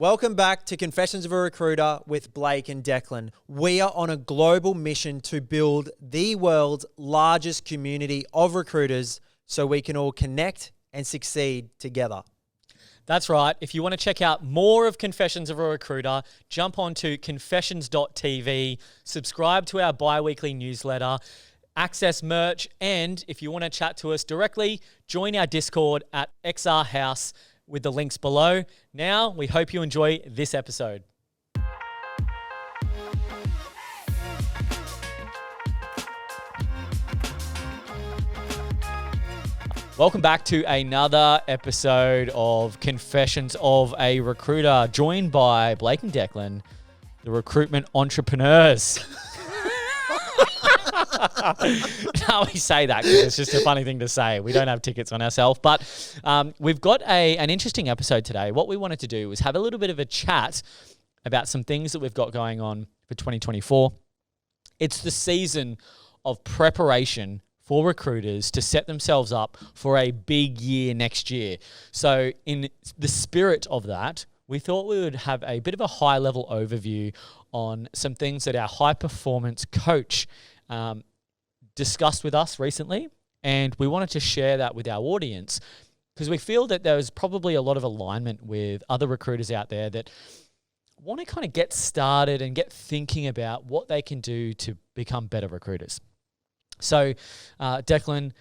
Welcome back to Confessions of a Recruiter with Blake and Declan. We are on a global mission to build the world's largest community of recruiters so we can all connect and succeed together. That's right. If you want to check out more of Confessions of a Recruiter, jump onto confessions.tv, subscribe to our bi-weekly newsletter, access merch, and if you want to chat to us directly, join our Discord at XR House with the links below. Now, we hope you enjoy this episode. Welcome back to another episode of Confessions of a Recruiter, joined by Blake and Declan, the recruitment entrepreneurs. Now we say that because it's just a funny thing to say. We don't have tickets on ourselves, but we've got an interesting episode today. What we wanted to do was have a little bit of a chat about some things that we've got going on for 2024. It's the season of preparation for recruiters to set themselves up for a big year next year. So in the spirit of that, we thought we would have a bit of a high-level overview on some things that our high-performance coach discussed with us recently, and we wanted to share that with our audience because we feel that there's probably a lot of alignment with other recruiters out there that want to kind of get started and get thinking about what they can do to become better recruiters. So, Declan,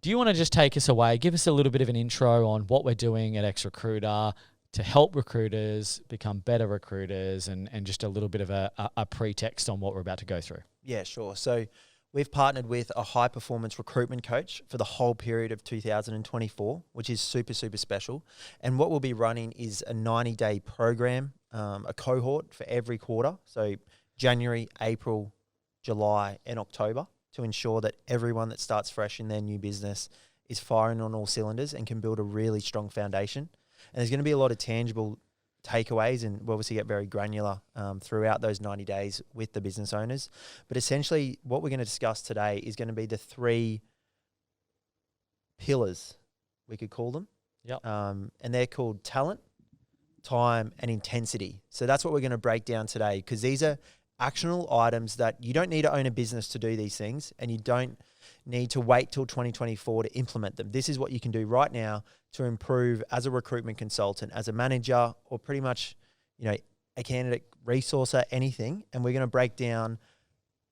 do you want to just take us away, give us a little bit of an intro on what we're doing at X Recruiter to help recruiters become better recruiters and just a little bit of a pretext on what we're about to go through? Yeah, sure. So we've partnered with a high-performance recruitment coach for the whole period of 2024, which is super, super special. And what we'll be running is a 90-day program, a cohort for every quarter. So January, April, July, and October, to ensure that everyone that starts fresh in their new business is firing on all cylinders and can build a really strong foundation. And there's going to be a lot of tangible takeaways, and we'll obviously get very granular throughout those 90 days with the business owners. But essentially what we're going to discuss today is going to be the three pillars, we could call them. Yep. And they're called talent, time, and intensity. So that's what we're going to break down today, because these are actionable items that you don't need to own a business to do these things, and you don't need to wait till 2024 to implement them. This is what you can do right now to improve as a recruitment consultant, as a manager, or pretty much, a candidate resourcer, anything. And we're going to break down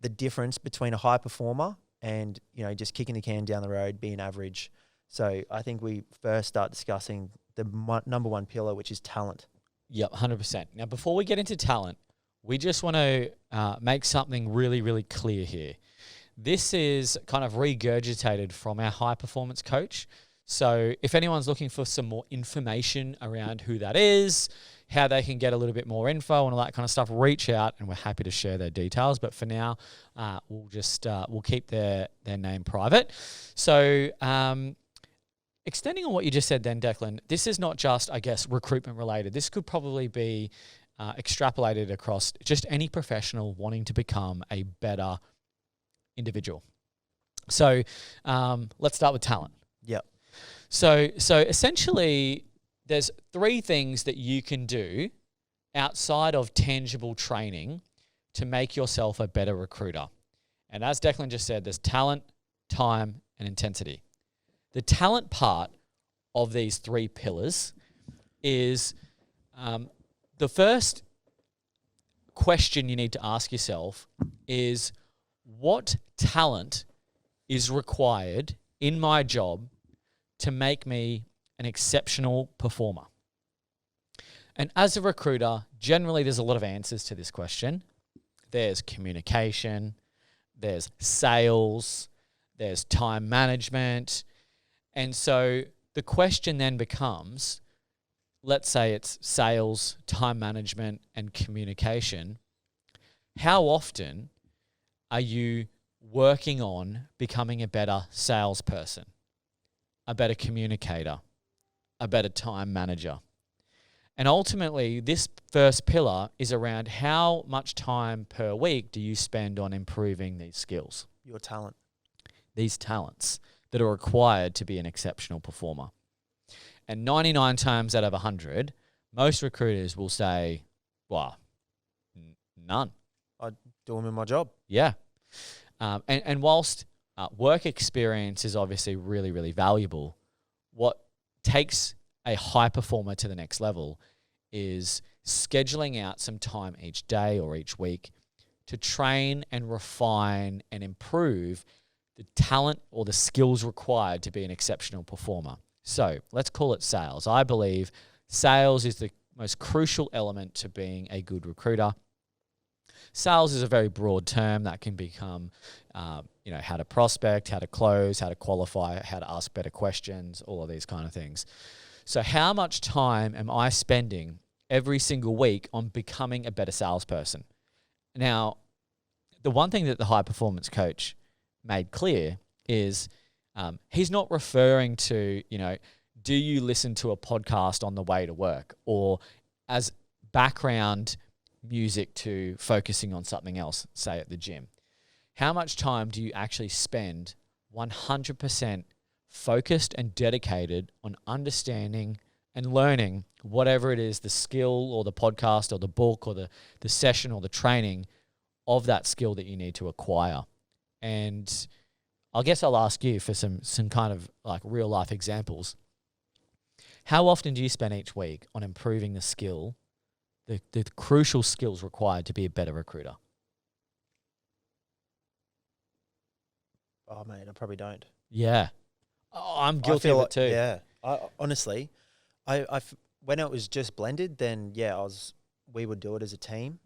the difference between a high performer and, just kicking the can down the road, being average. So I think we first start discussing the number one pillar, which is talent. Yep, 100%. Now, before we get into talent, we just want to make something really, really clear here. This is kind of regurgitated from our high-performance coach. So if anyone's looking for some more information around who that is, how they can get a little bit more info and all that kind of stuff, reach out and we're happy to share their details. But for now, we'll keep their name private. So extending on what you just said then, Declan, this is not just, I guess, recruitment related. This could probably be extrapolated across just any professional wanting to become a better individual. So let's start with talent. Yep. So essentially, there's three things that you can do outside of tangible training to make yourself a better recruiter. And as Declan just said, there's talent, time, and intensity. The talent part of these three pillars is the first question you need to ask yourself is, what talent is required in my job to make me an exceptional performer? And as a recruiter, generally there's a lot of answers to this question. There's communication, there's sales, there's time management. And so the question then becomes, let's say it's sales, time management, and communication. How often are you working on becoming a better salesperson, a better communicator, a better time manager? And ultimately, this first pillar is around how much time per week do you spend on improving these skills? Your talent. These talents that are required to be an exceptional performer. And 99 times out of 100, Most recruiters will say, well, none. I do them in my job. Yeah. And whilst work experience is obviously really, really valuable, what takes a high performer to the next level is scheduling out some time each day or each week to train and refine and improve the talent or the skills required to be an exceptional performer. So let's call it sales. I believe sales is the most crucial element to being a good recruiter. Sales is a very broad term that can become, how to prospect, how to close, how to qualify, how to ask better questions, all of these kind of things. So how much time am I spending every single week on becoming a better salesperson? Now, the one thing that the high performance coach made clear is he's not referring to, do you listen to a podcast on the way to work or as background music to focusing on something else, say at the gym. How much time do you actually spend 100% focused and dedicated on understanding and learning whatever it is, the skill or the podcast or the book or the session or the training of that skill that you need to acquire? And I guess I'll ask you for some kind of like real life examples. How often do you spend each week on improving the skill, the crucial skills required to be a better recruiter? Oh, mate, I probably don't. Yeah. Oh, I'm guilty of it too. Yeah. Honestly, when it was just blended, then we would do it as a team.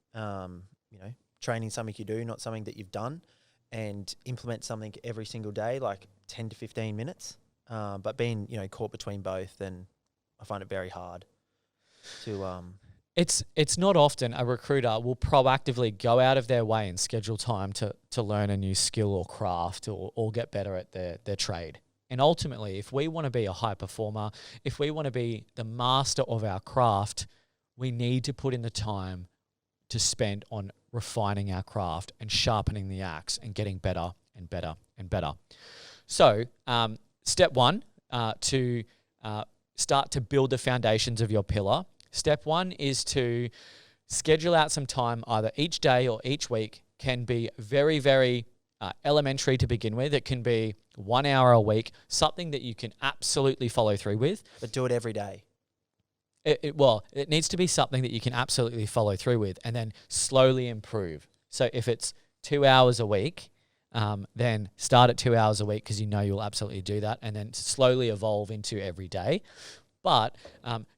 Training something you do, not something that you've done, and implement something every single day, like 10 to 15 minutes. But being, caught between both, then I find it very hard to It's not often a recruiter will proactively go out of their way and schedule time to learn a new skill or craft or get better at their trade. And ultimately, if we want to be a high performer, if we want to be the master of our craft, we need to put in the time to spend on refining our craft and sharpening the axe and getting better and better and better. So step one, to start to build the foundations of your pillar. Step one is to schedule out some time either each day or each week. Can be very, very elementary to begin with. It can be 1 hour a week, something that you can absolutely follow through with. But do it every day. It needs to be something that you can absolutely follow through with and then slowly improve. So if it's 2 hours a week, then start at 2 hours a week because you'll absolutely do that, and then slowly evolve into every day. But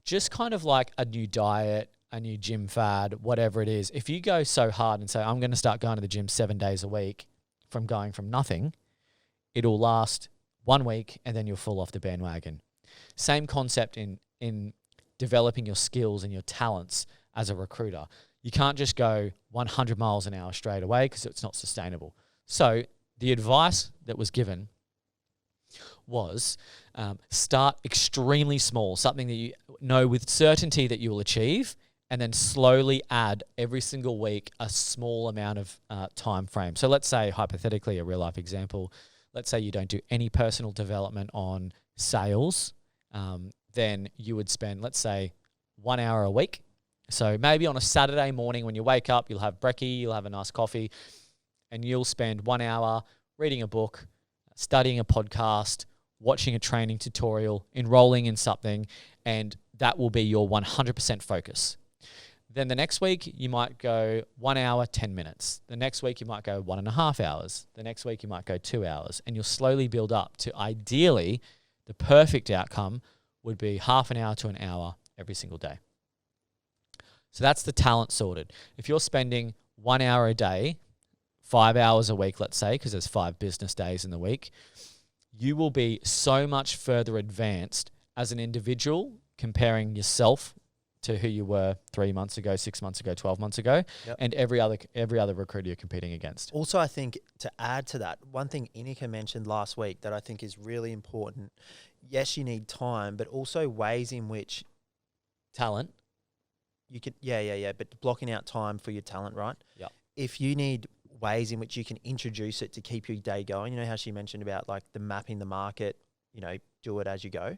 just kind of like a new diet, a new gym fad, whatever it is, if you go so hard and say, I'm going to start going to the gym 7 days a week from going from nothing, it'll last 1 week and then you'll fall off the bandwagon. Same concept in developing your skills and your talents as a recruiter. You can't just go 100 miles an hour straight away because it's not sustainable. So the advice that was given was start extremely small, something that you know with certainty that you will achieve, and then slowly add every single week a small amount of time frame. So let's say, hypothetically, a real life example, let's say you don't do any personal development on sales, then you would spend, let's say, 1 hour a week. So maybe on a Saturday morning when you wake up, you'll have brekkie, you'll have a nice coffee, and you'll spend 1 hour reading a book, studying a podcast, watching a training tutorial, enrolling in something, and that will be your 100% focus. Then the next week, you might go 1 hour, 10 minutes. The next week, you might go 1.5 hours. The next week, you might go 2 hours. And you'll slowly build up to, ideally, the perfect outcome would be half an hour to an hour every single day. So that's the talent sorted. If you're spending 1 hour a day, 5 hours a week, let's say, because there's 5 business days in the week, you will be so much further advanced as an individual comparing yourself to who you were 3 months ago, 6 months ago, 12 months ago, and every other recruiter you're competing against. Also, I think to add to that, one thing Inika mentioned last week that I think is really important. Yes, you need time, but also ways in which talent. You can, but blocking out time for your talent, right? Yeah. If you need ways in which you can introduce it to keep your day going, how she mentioned about like the mapping the market, do it as you go.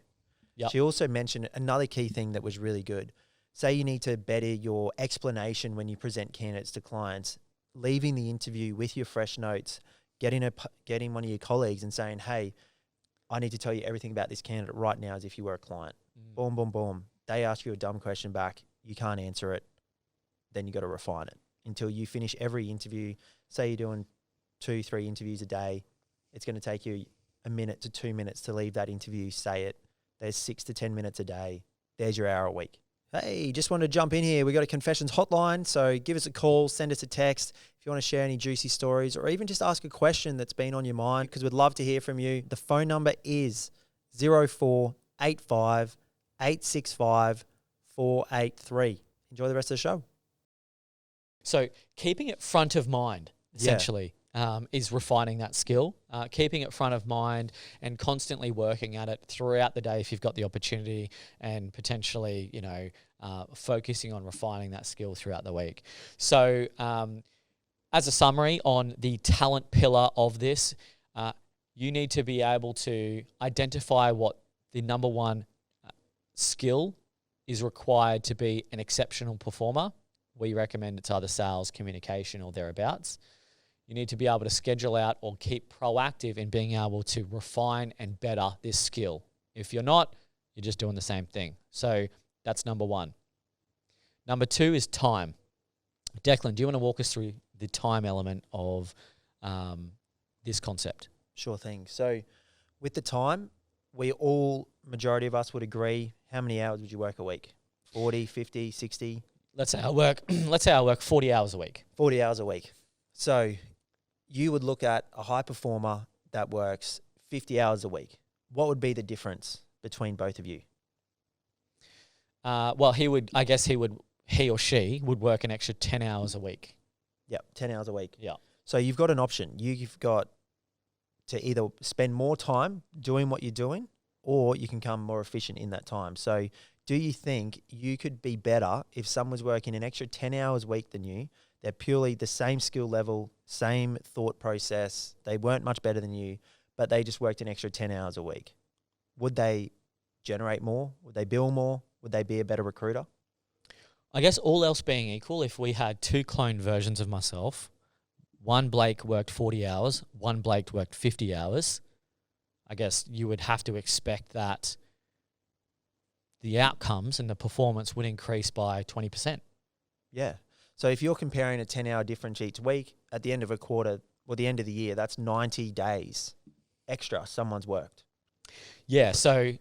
Yep. She also mentioned another key thing that was really good. say you need to better your explanation when you present candidates to clients, leaving the interview with your fresh notes, getting one of your colleagues and saying, hey, I need to tell you everything about this candidate right now as if you were a client. Boom, boom, boom. They ask you a dumb question back. You can't answer it. Then you got to refine it until you finish every interview. Say you're doing 2-3 interviews a day. It's going to take you a minute to 2 minutes to leave that interview, say it. There's 6 to 10 minutes a day. There's your hour a week. Hey, just wanted to jump in here. We got a confessions hotline, so give us a call, send us a text if you want to share any juicy stories or even just ask a question that's been on your mind, because we'd love to hear from you. The phone number is 0485 865 483. Enjoy the rest of the show. So keeping it front of mind, essentially, is refining that skill, keeping it front of mind and constantly working at it throughout the day if you've got the opportunity, and potentially, focusing on refining that skill throughout the week. So as a summary on the talent pillar of this, you need to be able to identify what the number one skill is required to be an exceptional performer. We recommend it's either sales, communication, or thereabouts. You need to be able to schedule out or keep proactive in being able to refine and better this skill. If you're not, you're just doing the same thing. So that's number one. Number two is time. Declan, do you want to walk us through the time element of this concept? Sure thing. So with the time, majority of us would agree, how many hours would you work a week? 40, 50, 60? Let's say I work 40 hours a week. 40 hours a week. So you would look at a high performer that works 50 hours a week. What would be the difference between both of you? Well, he or she would work an extra 10 hours a week. Yep, 10 hours a week. Yeah. So you've got an option. You've got to either spend more time doing what you're doing, or you can become more efficient in that time. So do you think you could be better if someone's working an extra 10 hours a week than you? They're purely the same skill level, same thought process. They weren't much better than you, but they just worked an extra 10 hours a week. Would they generate more? Would they bill more? Would they be a better recruiter? I guess all else being equal, if we had two cloned versions of myself, one Blake worked 40 hours, one Blake worked 50 hours, I guess you would have to expect that the outcomes and the performance would increase by 20%. Yeah. So if you're comparing a 10-hour difference each week, at the end of a quarter or the end of the year, that's 90 days extra someone's worked. Yeah. So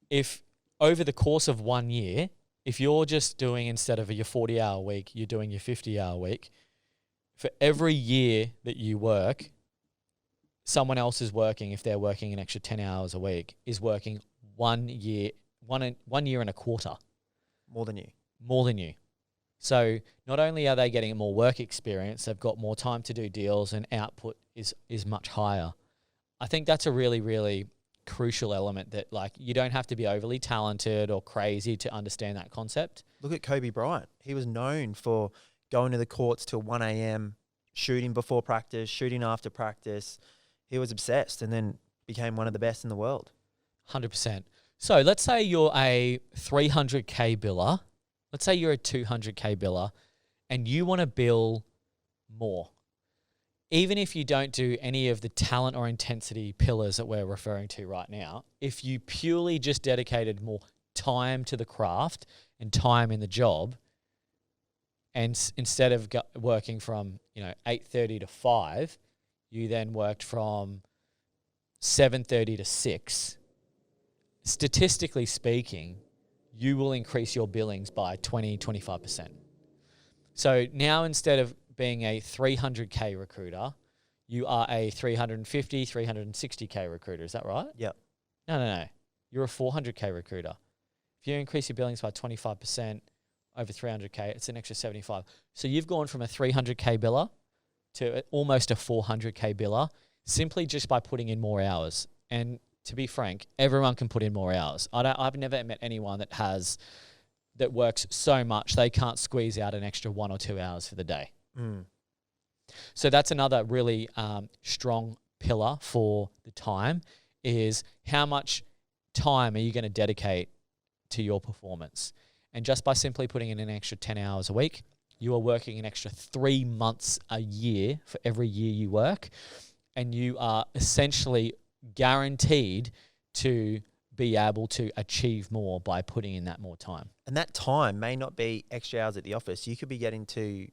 if over the course of 1 year, if you're just doing, instead of your 40-hour week, you're doing your 50-hour week, for every year that you work, someone else is working, if they're working an extra 10 hours a week, is working 1 year, one year and a quarter. More than you. More than you. So not only are they getting more work experience, they've got more time to do deals, and output is much higher. I think that's a really, really crucial element, that you don't have to be overly talented or crazy to understand that concept. Look at Kobe Bryant. He was known for going to the courts till 1 a.m, shooting before practice, shooting after practice. He was obsessed and then became one of the best in the world. 100%. So let's say you're a 300K biller. Let's say you're a 200K biller and you want to bill more. Even if you don't do any of the talent or intensity pillars that we're referring to right now, if you purely just dedicated more time to the craft and time in the job, and instead of working from 8:30 to 5, you then worked from 7:30 to 6, statistically speaking, you will increase your billings by 20-25%. So now, instead of being a 300K recruiter, you are a 350, 360K recruiter. Is that right? Yep. No. You're a 400K recruiter. If you increase your billings by 25% over 300K, it's an extra 75. So you've gone from a 300K biller to almost a 400K biller simply just by putting in more hours. And to be frank, everyone can put in more hours. I've never met anyone that works so much they can't squeeze out an extra 1 or 2 hours for the day. Mm. So that's another really strong pillar for the time, is how much time are you going to dedicate to your performance? And just by simply putting in an extra 10 hours a week, you are working an extra 3 months a year for every year you work. And you are essentially guaranteed to be able to achieve more by putting in that more time. And that time may not be extra hours at the office. You could be getting to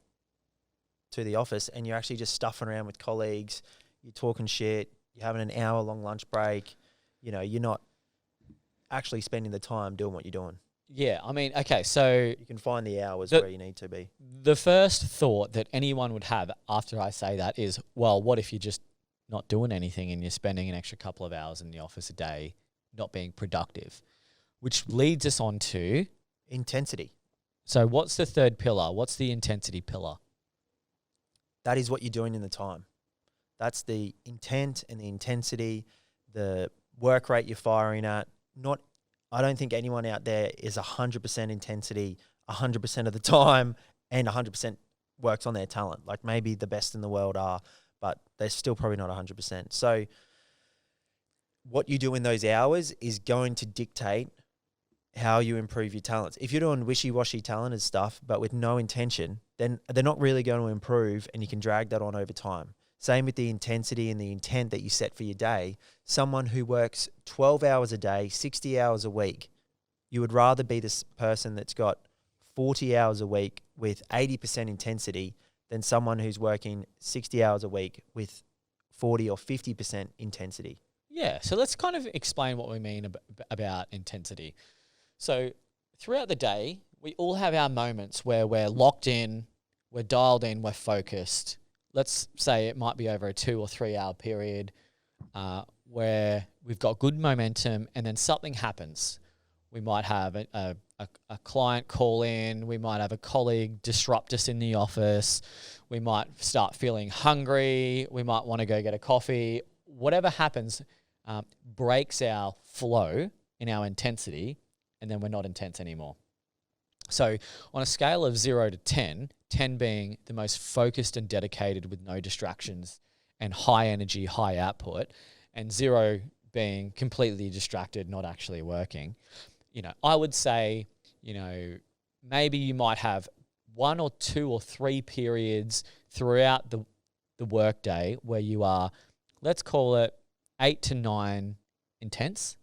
the office and you're actually just stuffing around with colleagues, you're talking shit, you're having an hour-long lunch break. You know, you're not actually spending the time doing what you're doing. Yeah, I mean, okay, so you can find the hours where you need to be. The first thought that anyone would have after I say that is, well, what if you're just not doing anything and you're spending an extra couple of hours in the office a day not being productive? Which leads us on to intensity. So what's the third pillar? What's the intensity pillar? That is what you're doing in the time. That's the intent and the intensity, the work rate you're firing at. I don't think anyone out there is 100% intensity 100% of the time and 100% works on their talent. Like maybe the best in the world are, but they're still probably not 100%. So what you do in those hours is going to dictate how you improve your talents. If you're doing wishy-washy talented stuff, but with no intention, then they're not really going to improve and you can drag that on over time. Same with the intensity and the intent that you set for your day. Someone who works 12 hours a day, 60 hours a week, you would rather be this person that's got 40 hours a week with 80% intensity than someone who's working 60 hours a week with 40 or 50% intensity. Yeah, so let's kind of explain what we mean about intensity. So throughout the day, we all have our moments where we're locked in, we're dialed in, we're focused. Let's say it might be over a 2 or 3 hour period where we've got good momentum and then something happens. We might have a client call in. We might have a colleague disrupt us in the office. We might start feeling hungry. We might want to go get a coffee. Whatever happens breaks our flow in our intensity, and then we're not intense anymore. So on a scale of 0 to 10, 10 being the most focused and dedicated with no distractions and high energy, high output, and 0 being completely distracted, not actually working, I would say, maybe you might have 1 or 2 or 3 periods throughout the workday where you are, let's call it 8 to 9 intense.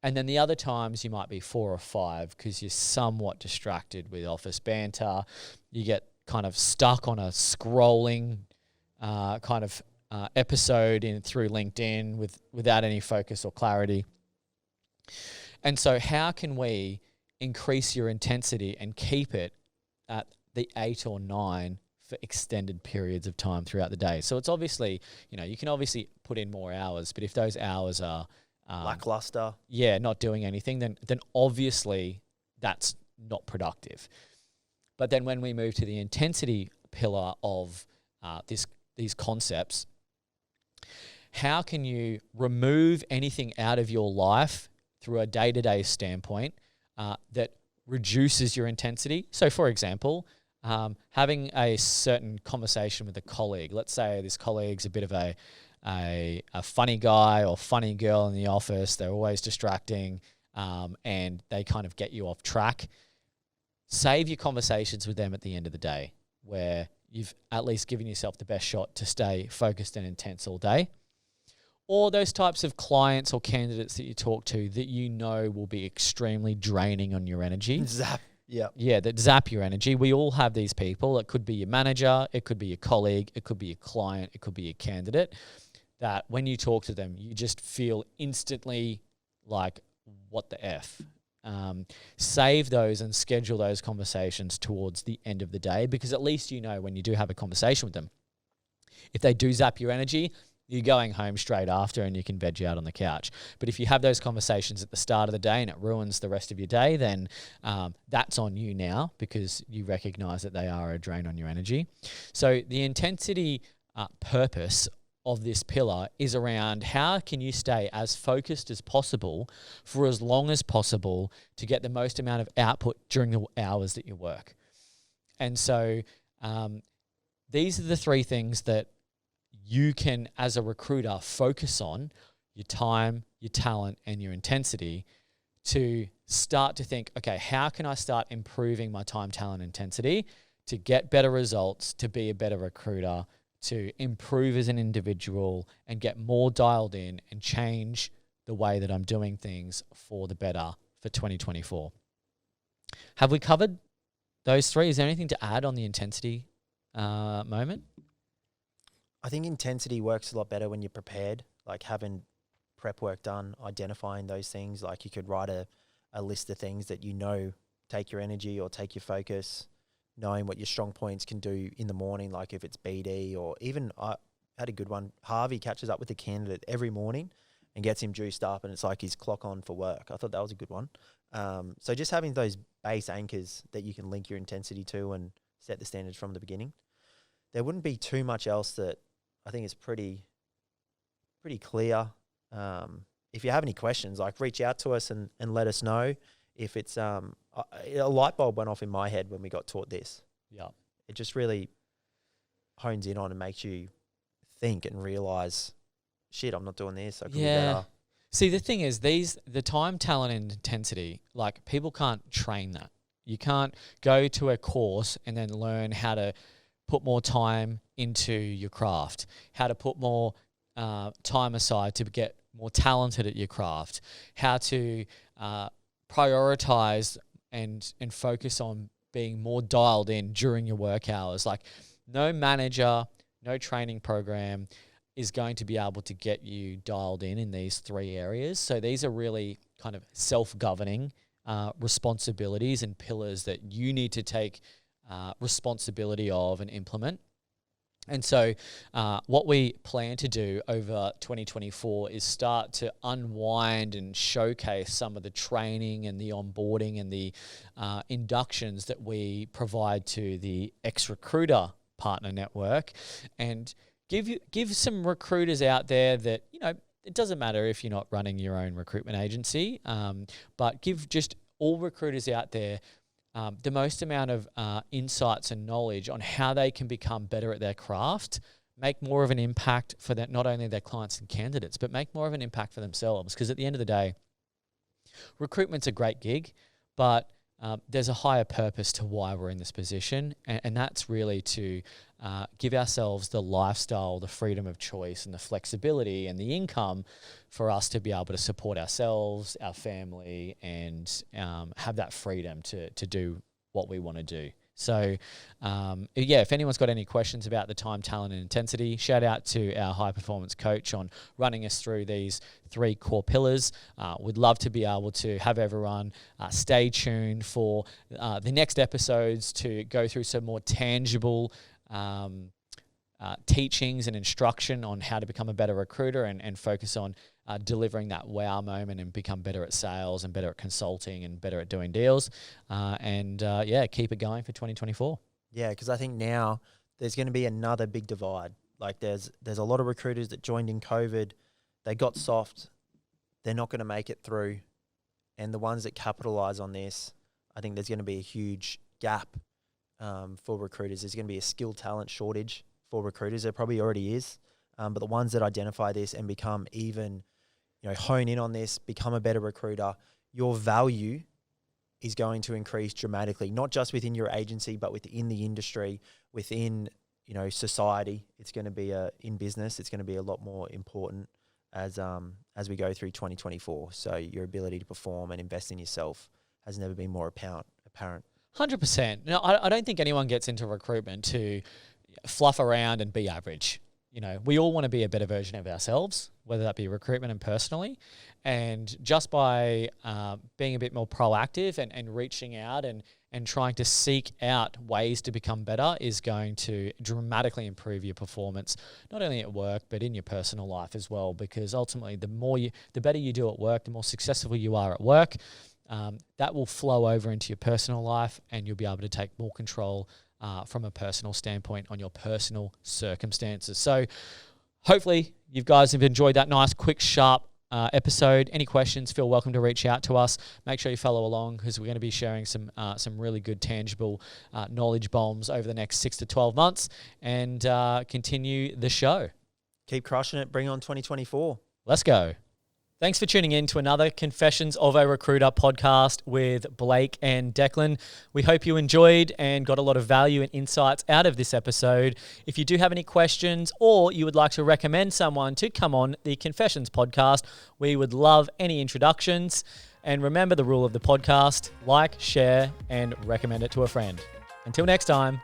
And then the other times you might be 4 or 5 because you're somewhat distracted with office banter. You get kind of stuck on a scrolling episode through LinkedIn without any focus or clarity. And so how can we increase your intensity and keep it at the 8 or 9 for extended periods of time throughout the day? So it's obviously, you can obviously put in more hours, but if those hours are lackluster, not doing anything, then obviously that's not productive. But then when we move to the intensity pillar of these concepts, how can you remove anything out of your life through a day-to-day standpoint that reduces your intensity? So for example, having a certain conversation with a colleague. Let's say this colleague's a bit of a funny guy or funny girl in the office. They're always distracting and they kind of get you off track. Save your conversations with them at the end of the day where you've at least given yourself the best shot to stay focused and intense all day. Or those types of clients or candidates that you talk to that will be extremely draining on your energy. Zap. Yeah, that zap your energy. We all have these people. It could be your manager, it could be your colleague, it could be your client, it could be your candidate, that when you talk to them, you just feel instantly like, what the F? Save those and schedule those conversations towards the end of the day, because at least when you do have a conversation with them, if they do zap your energy, you're going home straight after and you can veg out on the couch. But if you have those conversations at the start of the day and it ruins the rest of your day, then that's on you now because you recognize that they are a drain on your energy. So the intensity purpose of this pillar is around how can you stay as focused as possible for as long as possible to get the most amount of output during the hours that you work. And so these are the 3 things that you can, as a recruiter, focus on: your time, your talent, and your intensity to start to think, okay, how can I start improving my time, talent, intensity to get better results, to be a better recruiter, to improve as an individual and get more dialed in and change the way that I'm doing things for the better for 2024. Have we covered those three? Is there anything to add on the intensity moment? I think intensity works a lot better when you're prepared, like having prep work done, identifying those things. Like you could write a list of things that you know take your energy or take your focus, knowing what your strong points can do in the morning, like if it's BD or even I had a good one. Harvey catches up with a candidate every morning and gets him juiced up, and it's like his clock on for work. I thought that was a good one. So just having those base anchors that you can link your intensity to and set the standards from the beginning. There wouldn't be too much else that I think is pretty clear. If you have any questions, like reach out to us and let us know. If it's a light bulb went off in my head when we got taught this. Yeah, it just really hones in on and makes you think and realize, shit, I'm not doing this. I could be better. See, the thing is, the time, talent, and intensity, like people can't train that. You can't go to a course and then learn how to put more time into your craft, how to put more time aside to get more talented at your craft, how to prioritize and focus on being more dialed in during your work hours. Like no manager, no training program is going to be able to get you dialed in these three areas. So these are really kind of self-governing responsibilities and pillars that you need to take responsibility of and implement. And so what we plan to do over 2024 is start to unwind and showcase some of the training and the onboarding and the inductions that we provide to the ex-recruiter partner network, and give some recruiters out there that, you know, it doesn't matter if you're not running your own recruitment agency, but give just all recruiters out there the most amount of insights and knowledge on how they can become better at their craft, make more of an impact for not only their clients and candidates, but make more of an impact for themselves. Because at the end of the day, recruitment's a great gig, but there's a higher purpose to why we're in this position, and that's really to give ourselves the lifestyle, the freedom of choice and the flexibility and the income for us to be able to support ourselves, our family, and have that freedom to do what we want to do. So, if anyone's got any questions about the time, talent, and intensity, shout out to our high performance coach on running us through these three core pillars. We'd love to be able to have everyone stay tuned for the next episodes to go through some more tangible teachings and instruction on how to become a better recruiter and focus on delivering that wow moment and become better at sales and better at consulting and better at doing deals. Keep it going for 2024. Yeah, because I think now there's going to be another big divide. Like there's a lot of recruiters that joined in COVID. They got soft. They're not going to make it through. And the ones that capitalize on this, I think there's going to be a huge gap for recruiters. There's going to be a skill talent shortage for recruiters. There probably already is. But the ones that identify this and become even, hone in on this, become a better recruiter, your value is going to increase dramatically, not just within your agency, but within the industry, within, society. It's going to be in business. It's going to be a lot more important as we go through 2024. So your ability to perform and invest in yourself has never been more apparent. 100%. No, I don't think anyone gets into recruitment to fluff around and be average. We all want to be a better version of ourselves, whether that be recruitment and personally. And just by being a bit more proactive and reaching out and trying to seek out ways to become better is going to dramatically improve your performance, not only at work, but in your personal life as well. Because ultimately, the better you do at work, the more successful you are at work, that will flow over into your personal life, and you'll be able to take more control from a personal standpoint on your personal circumstances. So hopefully you guys have enjoyed that nice, quick, sharp episode. Any questions, feel welcome to reach out to us. Make sure you follow along, because we're going to be sharing some really good, tangible knowledge bombs over the next 6 to 12 months and continue the show. Keep crushing it. Bring on 2024. Let's go. Thanks for tuning in to another Confessions of a Recruiter podcast with Blake and Declan. We hope you enjoyed and got a lot of value and insights out of this episode. If you do have any questions or you would like to recommend someone to come on the Confessions podcast, we would love any introductions. And remember the rule of the podcast: like, share, and recommend it to a friend. Until next time.